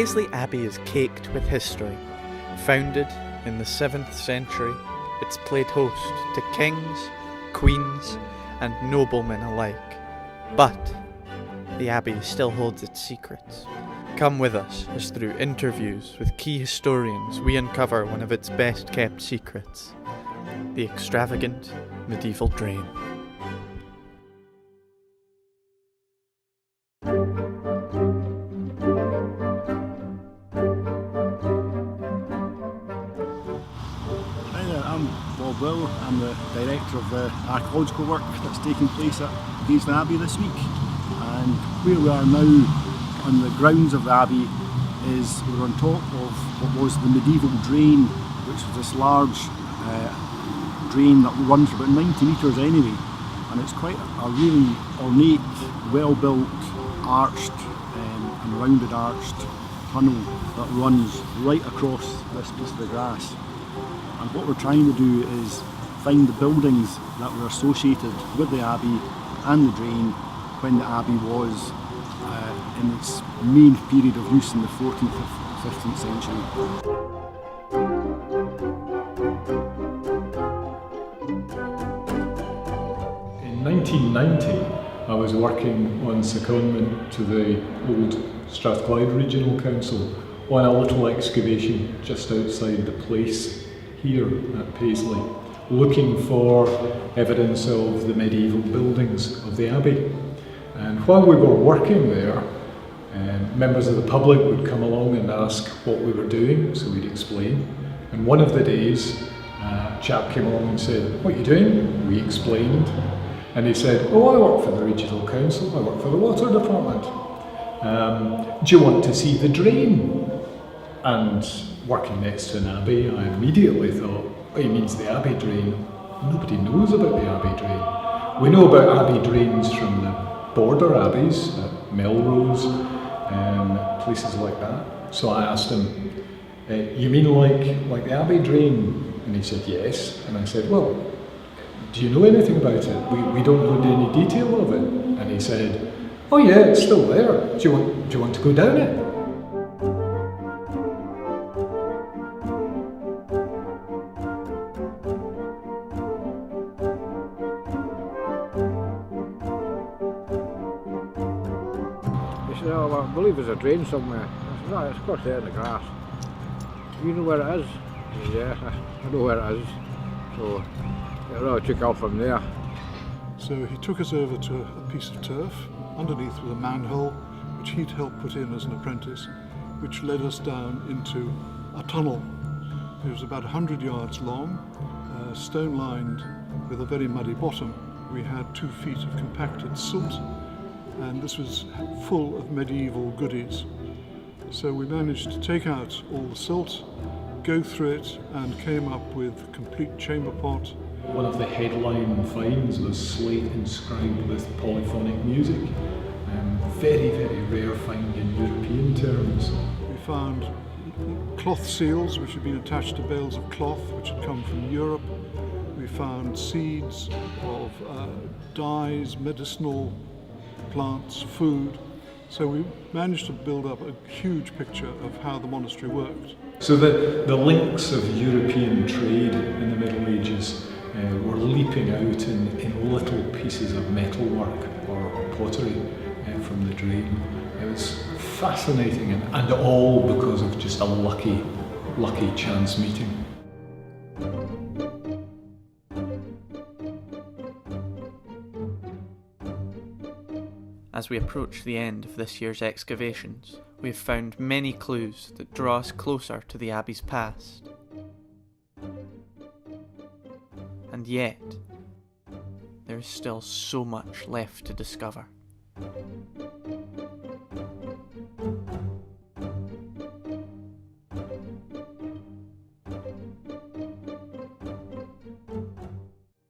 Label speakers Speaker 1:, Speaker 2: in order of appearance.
Speaker 1: Paisley Abbey is caked with history. Founded in the 7th century, it's played host to kings, queens, and noblemen alike. But the Abbey still holds its secrets. Come with us as through interviews with key historians we uncover one of its best kept secrets, the extravagant medieval drain.
Speaker 2: I'm the director of the archaeological work that's taking place at Paisley Abbey this week, and where we are now on the grounds of the Abbey is we're on top of what was the medieval drain, which was this large drain that runs for about 90 metres anyway, and it's quite a really ornate, well built, arched and rounded arched tunnel that runs right across this piece of the grass. And what we're trying to do is find the buildings that were associated with the Abbey and the drain when the Abbey was in its main period of use in the 14th or 15th century.
Speaker 3: In 1990, I was working on secondment to the old Strathclyde Regional Council on a little excavation just outside the place here at Paisley, looking for evidence of the medieval buildings of the Abbey. And while we were working there, members of the public would come along and ask what we were doing, so we'd explain. And one of the days, a chap came along and said, "What are you doing?" We explained. And he said, "Oh, I work for the Regional Council, I work for the Water Department. Do you want to see the drain?" And working next to an abbey, I immediately thought, oh, he means the Abbey Drain. Nobody knows about the Abbey Drain. We know about Abbey Drains from the border abbeys, Melrose, places like that. So I asked him, you mean like the Abbey Drain? And he said, yes. And I said, well, do you know anything about it? We don't know any detail of it. And he said, oh yeah, it's still there. Do you want to go down it?
Speaker 4: I believe there's a drain somewhere. I said, no, it's across there in the grass. You know where it is? He said, yeah, I know where it is. So it really took off from there.
Speaker 5: So he took us over to a piece of turf. Underneath was a manhole, which he'd helped put in as an apprentice, which led us down into a tunnel. It was about 100 yards long, stone-lined with a very muddy bottom. We had 2 feet of compacted silt, and this was full of medieval goodies. So we managed to take out all the silt, go through it, and came up with a complete chamber pot.
Speaker 3: One of the headline finds was slate inscribed with polyphonic music. Very, very rare find in European terms.
Speaker 5: We found cloth seals which had been attached to bales of cloth which had come from Europe. We found seeds of dyes, medicinal plants, food. So we managed to build up a huge picture of how the monastery worked.
Speaker 3: So the links of European trade in the Middle Ages were leaping out in little pieces of metalwork or pottery from the drain. It was fascinating, and all because of just a lucky chance meeting.
Speaker 1: As we approach the end of this year's excavations, we have found many clues that draw us closer to the Abbey's past. And yet, there is still so much left to discover.